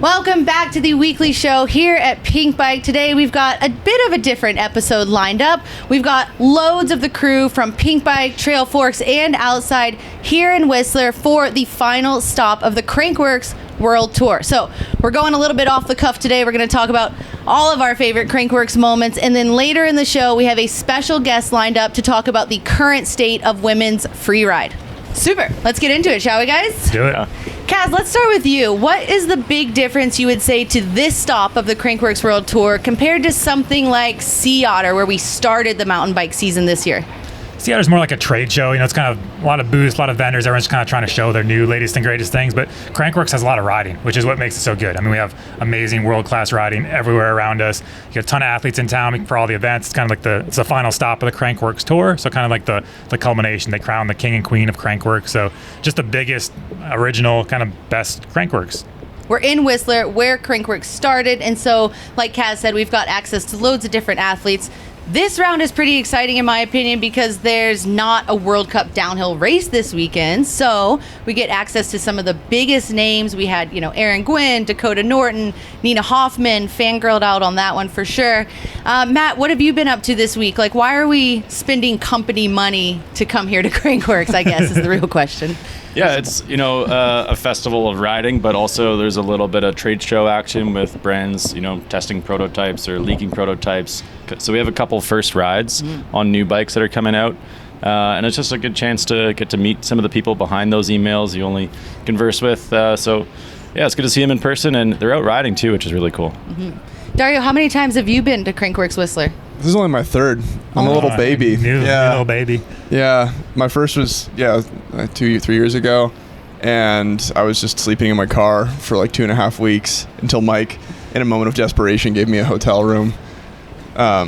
Welcome back to the weekly show here at Pinkbike. Today we've got a bit of a different episode lined up. We've got loads of the crew from Pinkbike, Trailforks, and Outside here in Whistler for the final stop of the Crankworx World Tour. So we're going a little bit off the cuff today. We're going to talk about all of our favorite Crankworx moments, and then later in the show we have a special guest lined up to talk about the current state of women's freeride. Super. Let's get into it, shall we, guys? Do it. Kaz, let's start with you. What is the big difference you would say to this stop of the Crankworx World Tour compared to something like Sea Otter, where we started the mountain bike season this year? Sea Otter's more like a trade show. It's kind of a lot of booths, a lot of vendors. Everyone's kind of trying to show their new latest and greatest things. But Crankworx has a lot of riding, which is what makes it so good. I mean, we have amazing world-class riding everywhere around us. You get a ton of athletes in town for all the events. It's kind of like it's the final stop of the Crankworx Tour. So kind of like the culmination. They crown the king and queen of Crankworx. So just the biggest, original, kind of best Crankworx. We're in Whistler, where Crankworx started. And so, like Kaz said, we've got access to loads of different athletes. This round is pretty exciting, in my opinion, because there's not a World Cup downhill race this weekend. So we get access to some of the biggest names. We had, Aaron Gwynn, Dakota Norton, Nina Hoffman, fangirled out on that one for sure. Matt, what have you been up to this week? Like, why are we spending company money to come here to Crankworx, I guess, is the real question. Yeah, it's, a festival of riding, but also there's a little bit of trade show action with brands, testing prototypes or leaking prototypes. So we have a couple first rides on new bikes that are coming out. And it's just a good chance to get to meet some of the people behind those emails you only converse with. So, yeah, it's good to see them in person, and they're out riding too, which is really cool. Mm-hmm. Dario, how many times have you been to Crankworx Whistler? This is only my third. I'm a little baby. New little baby. Yeah, my first was 3 years ago, and I was just sleeping in my car for like 2.5 weeks until Mike, in a moment of desperation, gave me a hotel room. I'll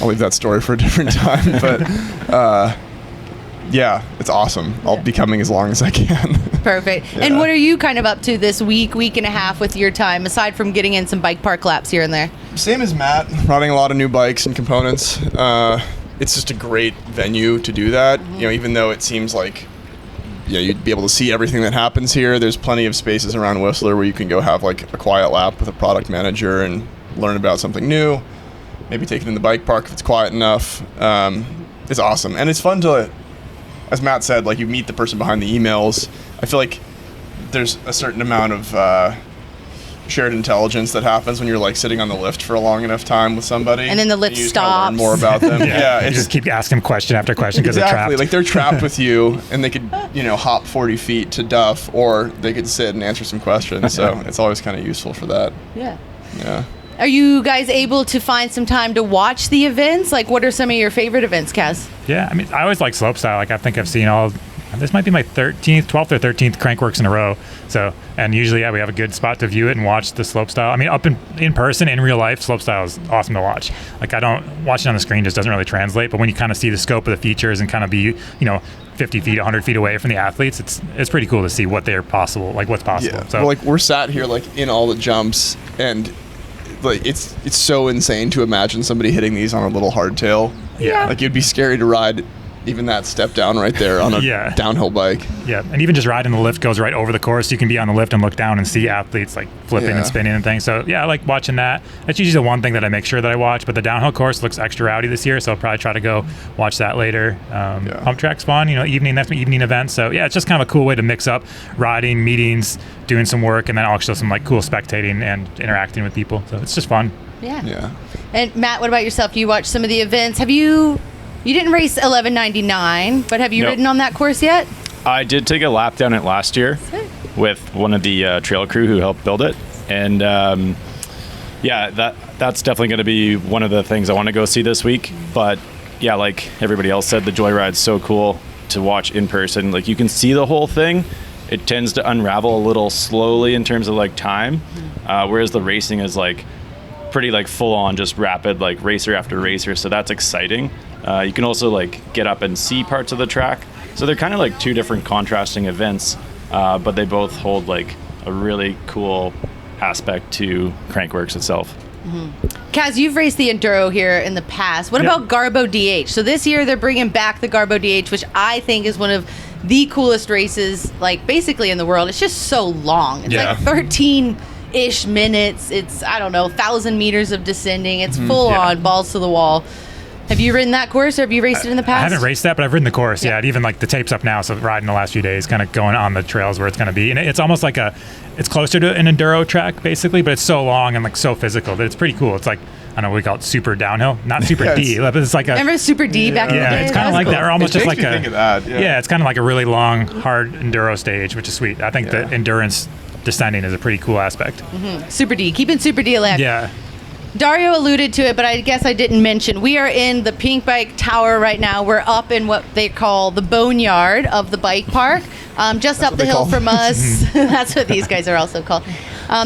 leave that story for a different time, but yeah, it's awesome. I'll be coming as long as I can. Perfect. Yeah. And what are you kind of up to this week and a half with your time, aside from getting in some bike park laps here and there? Same as Matt, riding a lot of new bikes and components. It's just a great venue to do that. Even though it seems like you'd be able to see everything that happens here, there's plenty of spaces around Whistler where you can go have like a quiet lap with a product manager and learn about something new. Maybe take it in the bike park if it's quiet enough. It's awesome. And it's fun to, as Matt said, like, you meet the person behind the emails. I feel like there's a certain amount of shared intelligence that happens when you're like sitting on the lift for a long enough time with somebody, and then the lift stops. Learn more about them. You just keep asking question after question because exactly. They're trapped. Like, they're trapped with you, and they could hop 40 feet to Duff, or they could sit and answer some questions. So it's always kind of useful for that. Yeah. Are you guys able to find some time to watch the events? Like, what are some of your favorite events, Kaz? Yeah, I mean, I always like slopestyle. Like, I think I've seen this might be my 12th or 13th Crankworx in a row. So, and usually, we have a good spot to view it and watch the slopestyle. I mean, up in person, in real life, slopestyle is awesome to watch. Like, watching on the screen just doesn't really translate, but when you kind of see the scope of the features and kind of be, 50 feet, 100 feet away from the athletes, it's pretty cool to see what's possible. Yeah. So, well, we're sat here, in all the jumps, and it's so insane to imagine somebody hitting these on a little hardtail. Yeah. Like, it'd be scary to ride even that step down right there on a downhill bike. Yeah, and even just riding the lift goes right over the course. You can be on the lift and look down and see athletes flipping and spinning and things. So yeah, I like watching that. That's usually the one thing that I make sure that I watch. But the downhill course looks extra rowdy this year, so I'll probably try to go watch that later. Pump track's fun, that's my evening event. So yeah, it's just kind of a cool way to mix up riding, meetings, doing some work, and then also some cool spectating and interacting with people. So it's just fun. Yeah. And Matt, what about yourself? Do you watch some of the events? You didn't race 1199, but have you ridden on that course yet? I did take a lap down it last year with one of the trail crew who helped build it. And that's definitely going to be one of the things I want to go see this week. But yeah, like everybody else said, the Joyride's so cool to watch in person. Like, you can see the whole thing. It tends to unravel a little slowly in terms of time, whereas the racing is pretty full on, just rapid, racer after racer. So that's exciting. You can also get up and see parts of the track. So they're kind of two different contrasting events, but they both hold a really cool aspect to Crankworx itself. Mm-hmm. Kaz, you've raced the Enduro here in the past. What about Garbo DH? So this year they're bringing back the Garbo DH, which I think is one of the coolest races, basically in the world. It's just so long. It's 13 ish minutes. It's, I don't know, 1,000 meters of descending. It's full on balls to the wall. Have you ridden that course, or have you raced it in the past? I haven't raced that, but I've ridden the course. Yeah, even like the tape's up now, so riding the last few days, kind of going on the trails where it's going to be. And it's almost like it's closer to an enduro track, basically, but it's so long and like so physical that it's pretty cool. It's like, I don't know, we call it super downhill, not super D, but it's like Remember Super D back in the day? Yeah, it's kind of like cool. that, or almost just like a. Think of that. Yeah, it's kind of like a really long, hard enduro stage, which is sweet. I think the endurance descending is a pretty cool aspect. Super D, keeping Super D alive. Yeah. Dario alluded to it, but I guess I didn't mention. We are in the Pinkbike Tower right now. We're up in what they call the boneyard of the bike park, just up the hill from us. That's what these guys are also called.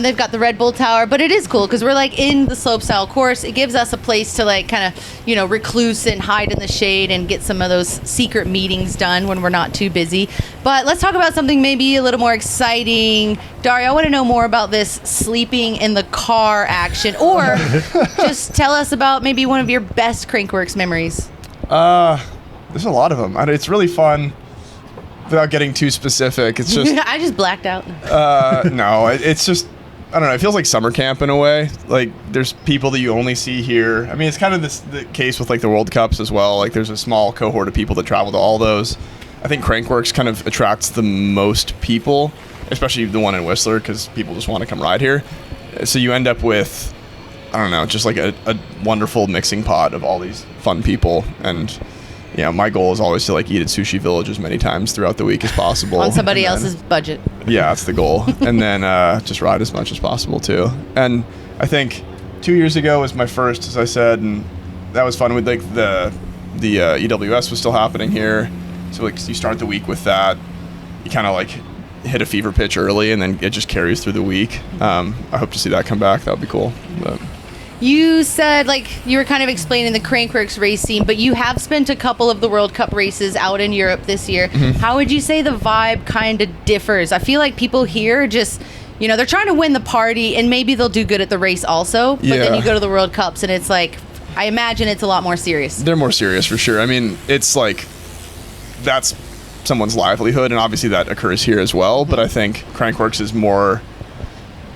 They've got the Red Bull Tower, but it is cool because we're like in the slopestyle course. It gives us a place to like kind of, recluse and hide in the shade and get some of those secret meetings done when we're not too busy. But let's talk about something maybe a little more exciting. Dario, I want to know more about this sleeping in the car action, or just tell us about maybe one of your best Crankworx memories. There's a lot of them. It's really fun. Without getting too specific, it's just I just blacked out. no, it's just, I don't know, it feels like summer camp in a way. Like there's people that you only see here. I mean, it's kind of the case with like the World Cups as well. Like there's a small cohort of people that travel to all those. I think Crankworx kind of attracts the most people, especially the one in Whistler, because people just want to come ride here. So you end up with, I don't know, just like a wonderful mixing pot of all these fun people. And my goal is always to like eat at Sushi Village as many times throughout the week as possible. On somebody else's budget. Yeah, that's the goal. And then just ride as much as possible too. And I think 2 years ago was my first, as I said, and that was fun with like the EWS was still happening here. So like you start the week with that. You kind of like hit a fever pitch early, and then it just carries through the week. I hope to see that come back. That would be cool. But you said, like, you were kind of explaining the Crankworx race scene, but you have spent a couple of the World Cup races out in Europe this year. How would you say the vibe kind of differs? I feel like people here just, they're trying to win the party, and maybe they'll do good at the race also, but then you go to the World Cups, and it's like, I imagine it's a lot more serious. They're more serious for sure. I mean, it's like, that's someone's livelihood, and obviously that occurs here as well, but I think Crankworx is more,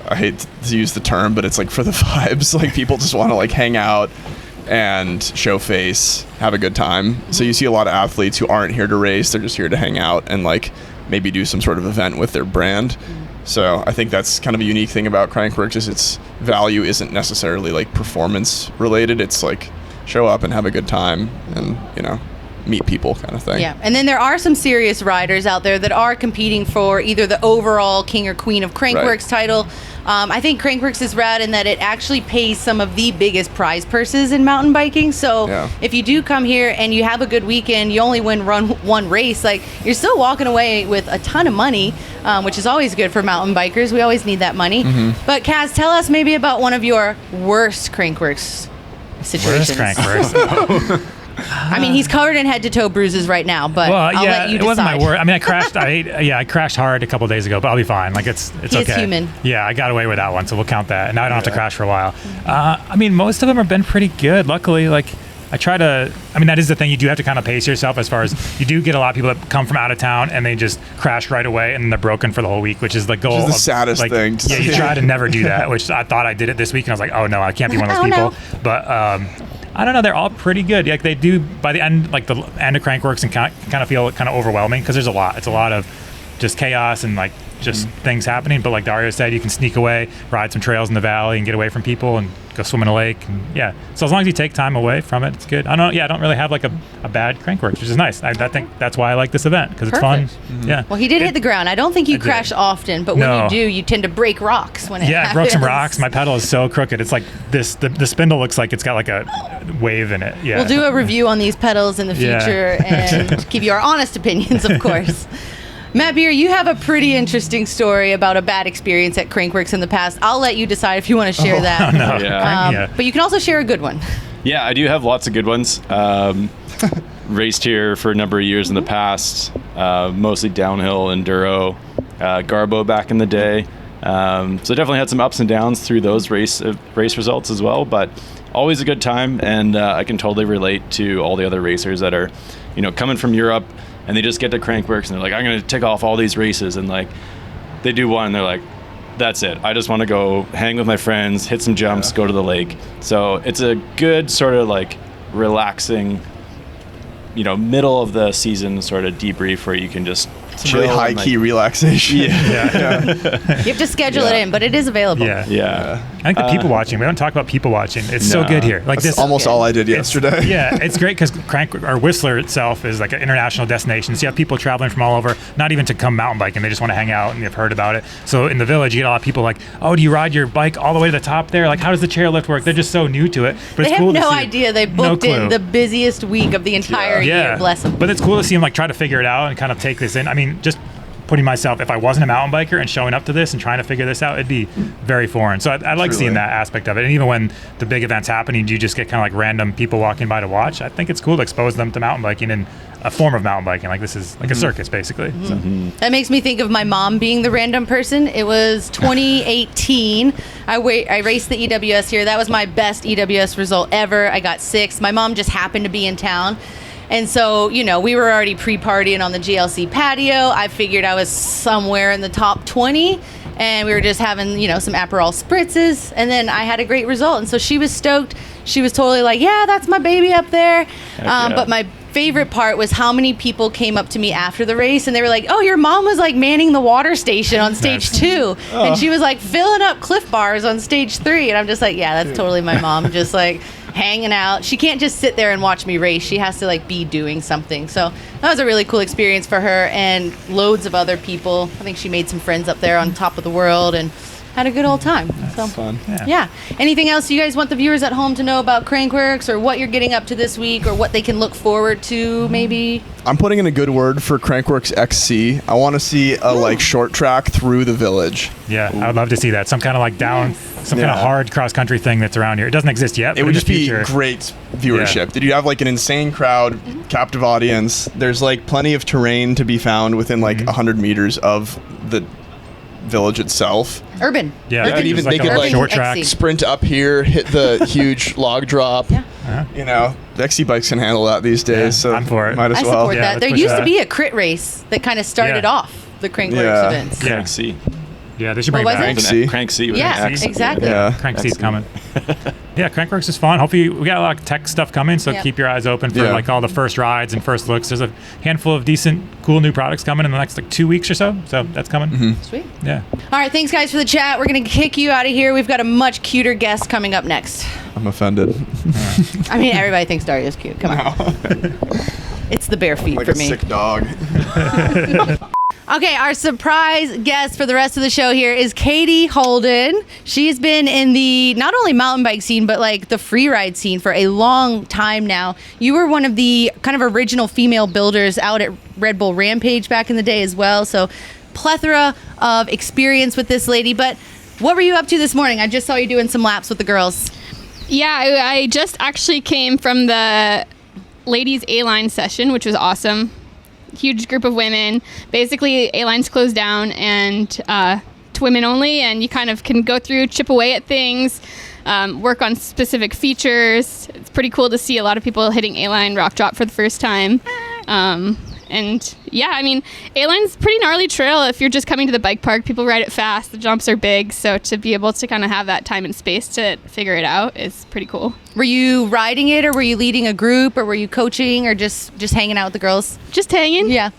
I hate to use the term, but it's like for the vibes. Like people just want to like hang out and show face, have a good time. So you see a lot of athletes who aren't here to race. They're just here to hang out and like maybe do some sort of event with their brand. So I think that's kind of a unique thing about Crankworx is its value isn't necessarily like performance related. It's like show up and have a good time and, meet people kind of thing. Yeah, and then there are some serious riders out there that are competing for either the overall king or queen of Crankworx title. I think Crankworx is rad in that it actually pays some of the biggest prize purses in mountain biking. So if you do come here and you have a good weekend, you only run one race, like you're still walking away with a ton of money, which is always good for mountain bikers. We always need that money. But Kaz, tell us maybe about one of your worst Crankworx situations. Worst Crankworx. I mean, he's covered in head-to-toe bruises right now, but I'll let you decide. It wasn't my worst. I mean, I crashed. I crashed hard a couple days ago, but I'll be fine. Like it's okay. He's human. Yeah, I got away with that one, so we'll count that. And now I don't have to crash for a while. I mean, most of them have been pretty good. Luckily, like I try to. I mean, that is the thing. You do have to kind of pace yourself as far as you do get a lot of people that come from out of town and they just crash right away and they're broken for the whole week, which is the goal. Which is the saddest thing. Yeah, you try to never do that. Which I thought I did it this week, and I was like, oh no, I can't be one of those people. No. But. I don't know. They're all pretty good. Like they do by the end, like the end of Crankworx, and kind of feel kind of overwhelming because there's a lot. It's a lot of just chaos and like just things happening. But like Dario said, you can sneak away, ride some trails in the valley, and get away from people, and go swim in a lake. And so as long as you take time away from it, it's good. I don't really have like a bad Crankworx, which is nice. I think that's why I like this event because it's fun. Yeah. Well, he did hit the ground. I don't think you crash often, but when you do, you tend to break rocks when it happens. I broke some rocks. My pedal is so crooked. It's like this. The spindle looks like it's got like a wave in it. Yeah. We'll do a review on these pedals in the future and give you our honest opinions, of course. Matt Beer, you have a pretty interesting story about a bad experience at Crankworx in the past. I'll let you decide if you want to share that. No. But you can also share a good one. Yeah, I do have lots of good ones. Raced here for a number of years in the past, mostly downhill, enduro, Garbo back in the day. So definitely had some ups and downs through those race results as well, but always a good time, and I can totally relate to all the other racers that are, coming from Europe, and they just get to Crankworx and they're like, I'm going to tick off all these races, and like they do one and they're like, that's it. I just want to go hang with my friends, hit some jumps, go to the lake. So it's a good sort of like relaxing, middle of the season sort of debrief where you can just chill. Really high key relaxation. Yeah. You have to schedule it in, but it is available. Yeah. I think the people watching, we don't talk about people watching. It's so good here. Like That's this, almost all I did yesterday. Yeah, it's great because Whistler itself is like an international destination. So you have people traveling from all over, not even to come mountain biking. They just want to hang out and they've heard about it. So in the village, you get a lot of people like, oh, do you ride your bike all the way to the top there? Like, how does the chairlift work? They're just so new to it. But They it's cool have to no see idea. They booked in the busiest week of the entire year. Bless them. But it's cool to see them like try to figure it out and kind of take this in. I mean, just putting myself, if I wasn't a mountain biker and showing up to this and trying to figure this out, it'd be very foreign. So I like seeing that aspect of it. And even when the big event's happening, you just get kind of like random people walking by to watch. I think it's cool to expose them to mountain biking and a form of mountain biking. Like this is like a circus, basically. So. That makes me think of my mom being the random person. It was 2018. I raced the EWS here. That was my best EWS result ever. I got 6th. My mom just happened to be in town. And so, we were already pre-partying on the GLC patio. I figured I was somewhere in the top 20. And we were just having, some Aperol spritzes. And then I had a great result. And so she was stoked. She was totally like, yeah, that's my baby up there. But my favorite part was how many people came up to me after the race. And they were like, oh, your mom was like manning the water station on stage 2. And she was like filling up Cliff Bars on stage 3. And I'm just like, yeah, that's totally my mom. Just like hanging out. She can't just sit there and watch me race. She has to like be doing something. So that was a really cool experience for her and loads of other people. I think she made some friends up there on top of the world and had a good old time. That's fun. Yeah. Anything else you guys want the viewers at home to know about Crankworx or what you're getting up to this week or what they can look forward to maybe? I'm putting in a good word for Crankworx XC. I want to see a like short track through the village. Yeah, I would love to see that. Some kind of like down, some kind of hard cross country thing that's around here. It doesn't exist yet. It would just be great viewership. Did you have like an insane crowd, captive audience? There's like plenty of terrain to be found within like 100 meters of the village itself. Urban. Yeah, They could even like they could like short track. XC. sprint up here, hit the huge log drop. Yeah. The XC bikes can handle that these days. Yeah, so I'm for it. Might as I well. support Yeah, that. let's There push used to that. be a crit race that kind of started off the Crankworx events. Yeah. Crank C. Yeah, they should bring What it was back. it? Crank C. Yeah, exactly. Yeah. Crank C's coming. Yeah, Crankworx is fun. Hopefully, we got a lot of tech stuff coming, so keep your eyes open for like all the first rides and first looks. There's a handful of decent, cool new products coming in the next like 2 weeks or so. So that's coming. Sweet. Yeah. All right, thanks guys for the chat. We're going to kick you out of here. We've got a much cuter guest coming up next. I'm offended. I mean, everybody thinks Dario's cute. Come on. It's the bare feet Like for a me. sick dog. Okay, our surprise guest for the rest of the show here is Katie Holden. She's been in the not only mountain bike scene, but like the freeride scene for a long time now. You were one of the kind of original female builders out at Red Bull Rampage back in the day as well. So plethora of experience with this lady. But what were you up to this morning? I just saw you doing some laps with the girls. Yeah, I just actually came from the ladies A-line session, which was awesome. Huge group of women. Basically, A-line's closed down and to women only, and you kind of can go through, chip away at things, work on specific features. It's pretty cool to see a lot of people hitting A-line rock drop for the first time. And yeah, I mean, A-line's a pretty gnarly trail. If you're just coming to the bike park, people ride it fast. The jumps are big, so to be able to kind of have that time and space to figure it out is pretty cool. Were you riding it, or were you leading a group, or were you coaching, or just hanging out with the girls? Just hanging. Yeah.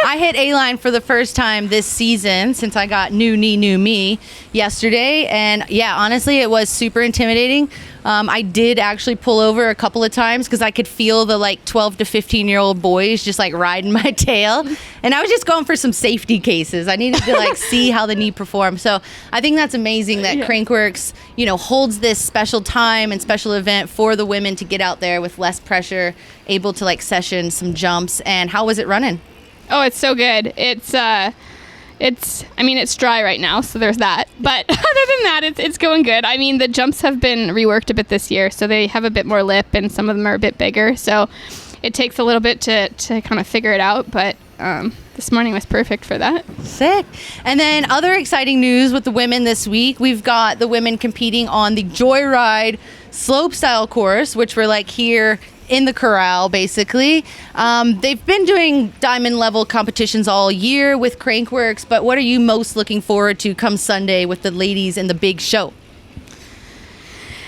I hit A-line for the first time this season since I got new knee, new me yesterday. And yeah, honestly, it was super intimidating. I did actually pull over a couple of times because I could feel the like 12 to 15-year-old boys just like riding my tail. And I was just going for some safety cases. I needed to like see how the knee performed. So I think that's amazing that Crankworx, holds this special time and special event for the women to get out there with less pressure, able to like session some jumps. And how was it running? Oh, it's so good. It's dry right now, so there's that. But other than that, it's going good. I mean, the jumps have been reworked a bit this year, so they have a bit more lip, and some of them are a bit bigger. So it takes a little bit to kind of figure it out, but this morning was perfect for that. Sick. And then other exciting news with the women this week. We've got the women competing on the Joyride slopestyle course, which we're like here in the corral, basically. They've been doing diamond level competitions all year with Crankworx, but what are you most looking forward to come Sunday with the ladies in the big show?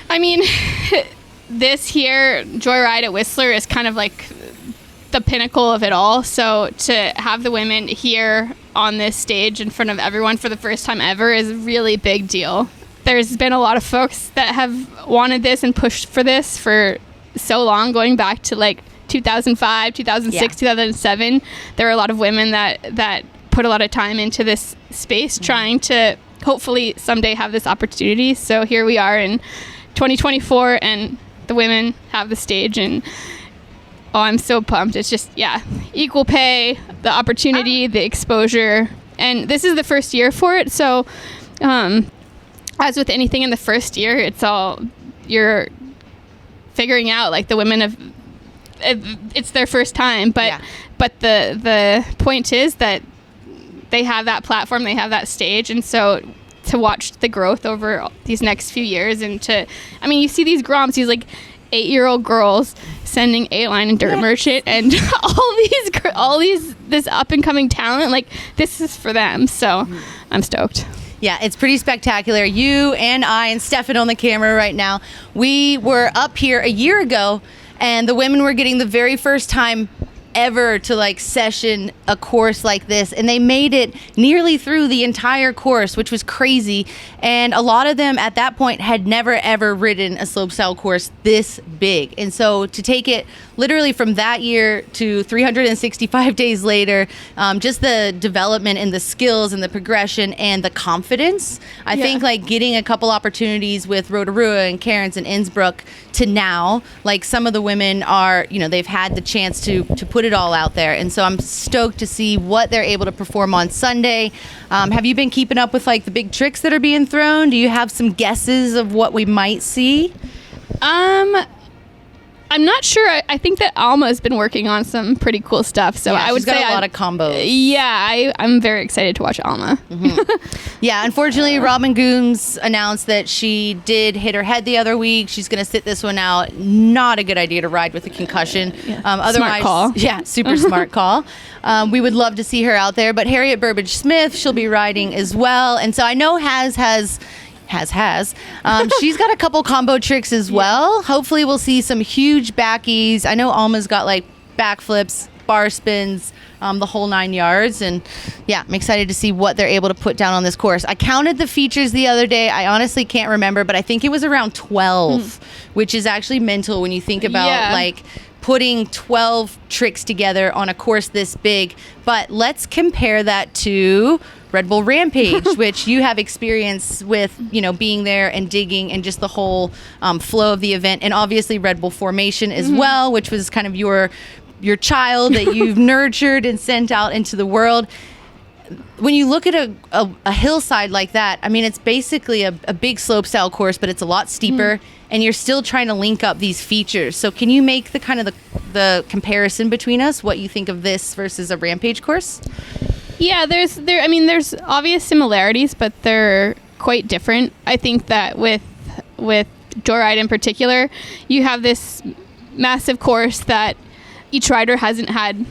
I mean, this here, Joyride at Whistler, is kind of like the pinnacle of it all. So to have the women here on this stage in front of everyone for the first time ever is a really big deal. There's been a lot of folks that have wanted this and pushed for this for so long, going back to like 2005, 2006, 2007. There were a lot of women that put a lot of time into this space, trying to hopefully someday have this opportunity. So here we are in 2024, and the women have the stage, and I'm so pumped. It's just, equal pay, the opportunity, the exposure, and this is the first year for it. So as with anything in the first year, it's all you're figuring out. Like the women have, it's their first time, but the point is that they have that platform, they have that stage, and so to watch the growth over these next few years, and you see these groms, these like 8-year-old girls sending A-Line and Dirt Merchant, and all these this up and coming talent, like this is for them. So I'm stoked. Yeah, it's pretty spectacular. You and I and Stefan on the camera right now, we were up here a year ago, and the women were getting the very first time ever to like session a course like this, and they made it nearly through the entire course, which was crazy. And a lot of them at that point had never ever ridden a slopestyle course this big, and so to take it literally from that year to 365 days later, just the development and the skills and the progression and the confidence, I think like getting a couple opportunities with Rotorua and Cairns and Innsbruck to now, like some of the women are, they've had the chance to put it all out there, and so I'm stoked to see what they're able to perform on Sunday. Have you been keeping up with like the big tricks that are being thrown? Do you have some guesses of what we might see? I'm not sure. I think that Alma's been working on some pretty cool stuff. So I would say a lot of combos. Yeah, I'm very excited to watch Alma. Yeah, unfortunately, Robin Gooms announced that she did hit her head the other week. She's going to sit this one out. Not a good idea to ride with a concussion. Otherwise, smart call. Yeah, super smart call. We would love to see her out there. But Harriet Burbage-Smith, she'll be riding as well. And so I know has she's got a couple combo tricks as well. Hopefully we'll see some huge backies. I know Alma's got like backflips, bar spins, the whole 9 yards. And I'm excited to see what they're able to put down on this course. I counted the features the other day. I honestly can't remember, but I think it was around 12, which is actually mental when you think about like putting 12 tricks together on a course this big. But let's compare that to Red Bull Rampage, which you have experience with, being there and digging and just the whole flow of the event. And obviously Red Bull Formation as well, which was kind of your child that you've nurtured and sent out into the world. When you look at a hillside like that, I mean, it's basically a big slopestyle course, but it's a lot steeper, and you're still trying to link up these features. So can you make the kind of the comparison between us, what you think of this versus a Rampage course? Yeah, there's obvious similarities, but they're quite different. I think that with Joyride in particular, you have this massive course that each rider hasn't had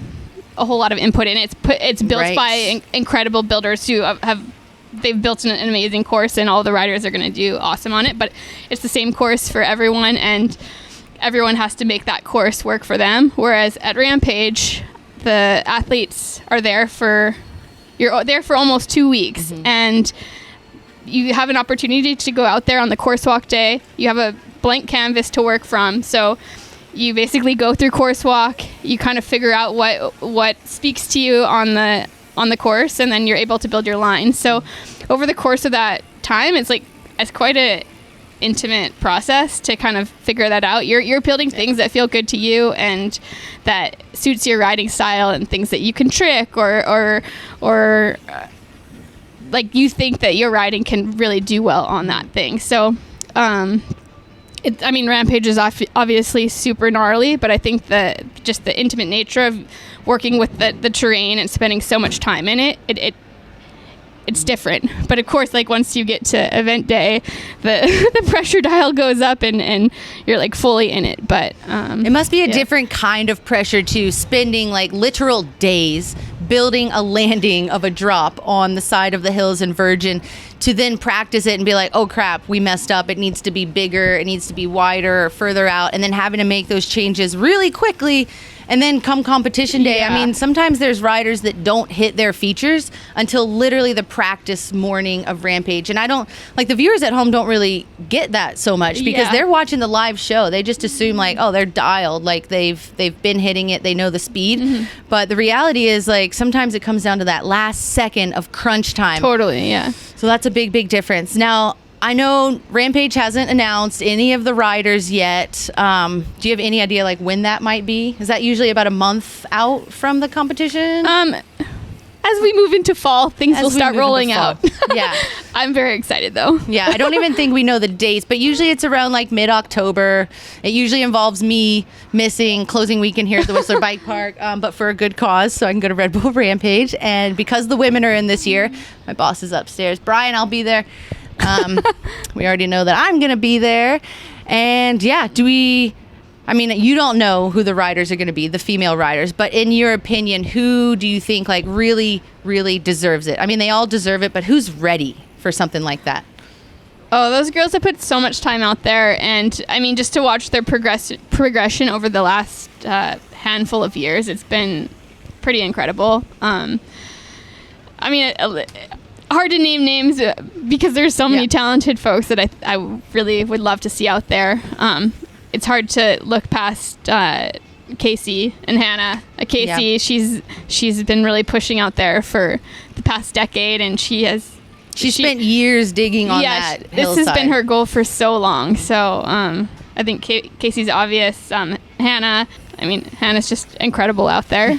a whole lot of input in. It's built by incredible builders who they've built an amazing course, and all the riders are going to do awesome on it. But it's the same course for everyone, and everyone has to make that course work for them. Whereas at Rampage, the athletes are there for almost 2 weeks, and you have an opportunity to go out there on the course walk day. You have a blank canvas to work from, so you basically go through course walk. You kind of figure out what speaks to you on the course, and then you're able to build your line. So over the course of that time, it's quite a intimate process to kind of figure that out. You're building things that feel good to you and that suits your riding style, and things that you can trick or like you think that your riding can really do well on that thing. So Rampage is obviously super gnarly, but I think that just the intimate nature of working with the terrain and spending so much time in it it's different. But of course, like once you get to event day, the pressure dial goes up and you're like fully in it. But it must be a different kind of pressure to spending like literal days building a landing of a drop on the side of the hills in Virgin, to then practice it and be like, oh crap, we messed up. It needs to be bigger. It needs to be wider or further out. And then having to make those changes really quickly. And then come competition day, I mean, sometimes there's riders that don't hit their features until literally the practice morning of Rampage. And I don't, like, the viewers at home don't really get that so much because they're watching the live show. They just assume like, oh, they're dialed, like they've been hitting it, they know the speed. But the reality is, like, sometimes it comes down to that last second of crunch time. Totally, yeah. So that's a big, big difference. Now, I know Rampage hasn't announced any of the riders yet. Do you have any idea like when that might be? Is that usually about a month out from the competition? As we move into fall, things will start rolling out. Yeah. I'm very excited though. Yeah, I don't even think we know the dates, but usually it's around like mid-October. It usually involves me missing closing weekend here at the Whistler Bike Park, but for a good cause, so I can go to Red Bull Rampage. And because the women are in this year, my boss is upstairs. Brian, I'll be there. We already know that I'm going to be there. And yeah, I mean, you don't know who the riders are going to be, the female riders, but in your opinion, who do you think like really, really deserves it? I mean, they all deserve it, but who's ready for something like that? Oh, those girls have put so much time out there. And I mean, just to watch their progression over the last handful of years, it's been pretty incredible. I mean, hard to name names because there's so many talented folks that I really would love to see out there. It's hard to look past Casey and Hannah. Casey, she's been really pushing out there for the past decade, and she spent years digging on that hillside. This has been her goal for so long. So I think Casey's obvious. Hannah, I mean, Hannah's just incredible out there.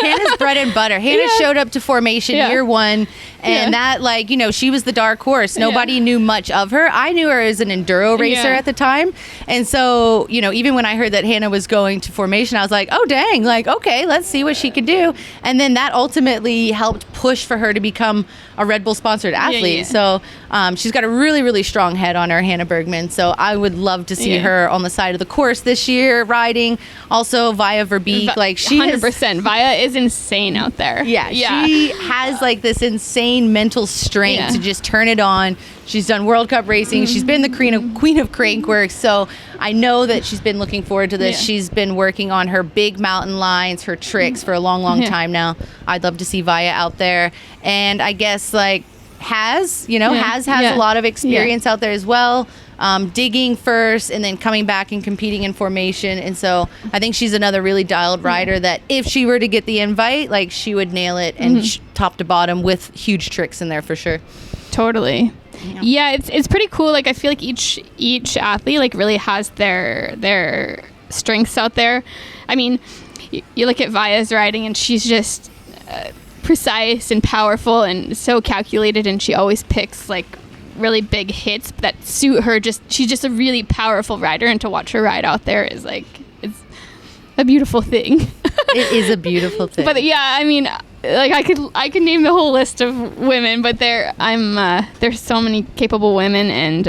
Hannah's bread and butter. Hannah showed up to formation year one, and that, like, you know, she was the dark horse. Nobody knew much of her. I knew her as an enduro racer at the time. And so, you know, even when I heard that Hannah was going to formation, I was like, oh, dang, like, okay, let's see what she could do. And then that ultimately helped push for her to become a Red Bull sponsored athlete. So she's got a really, really strong head on her, Hannah Bergman. So I would love to see her on the side of the course this year riding. Also, Via Verbeek, like, she 100%. Via is insane out there. She has like this insane mental strength to just turn it on. She's done World Cup racing. She's been the queen of Crankworx. So I know that she's been looking forward to this. She's been working on her big mountain lines, her tricks for a long, long time now. I'd love to see Via out there. And I guess like has a lot of experience out there as well. Digging first and then coming back and competing in formation. And so I think she's another really dialed rider that if she were to get the invite, like, she would nail it and top to bottom with huge tricks in there for sure. Totally. Yeah, it's pretty cool. Like, I feel like each athlete like really has their strengths out there. I mean, you look at Via's riding and she's just precise and powerful and so calculated, and she always picks like really big hits that suit her. She's just a really powerful rider, and to watch her ride out there is like, it's a beautiful thing. It is a beautiful thing. But yeah, I mean, like I could name the whole list of women, but there's so many capable women, and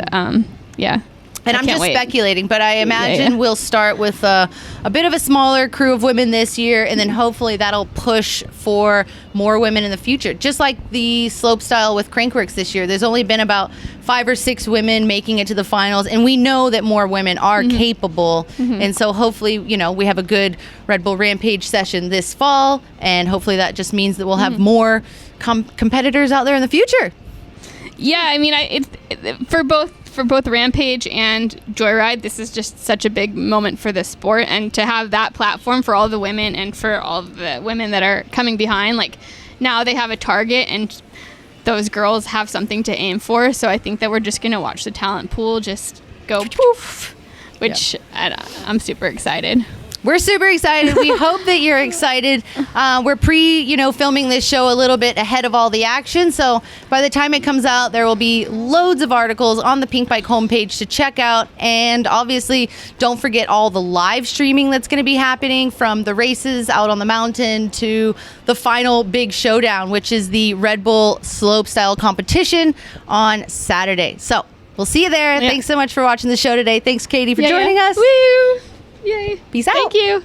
And I'm just speculating, but I imagine we'll start with a bit of a smaller crew of women this year, and then hopefully that'll push for more women in the future. Just like the slope style with Crankworx this year, there's only been about 5 or 6 women making it to the finals, and we know that more women are capable. And so hopefully, you know, we have a good Red Bull Rampage session this fall, and hopefully that just means that we'll have more competitors out there in the future. Yeah, I mean, for both Rampage and Joyride, this is just such a big moment for the sport, and to have that platform for all the women and for all the women that are coming behind, like, now they have a target and those girls have something to aim for. So I think that we're just going to watch the talent pool just go poof, which I'm super excited. We're super excited. We hope that you're excited. We're filming this show a little bit ahead of all the action. So by the time it comes out, there will be loads of articles on the Pinkbike homepage to check out. And obviously, don't forget all the live streaming that's going to be happening from the races out on the mountain to the final big showdown, which is the Red Bull slopestyle competition on Saturday. So we'll see you there. Yeah. Thanks so much for watching the show today. Thanks, Katie, for joining us. Woo! Yay. Peace out. Thank you.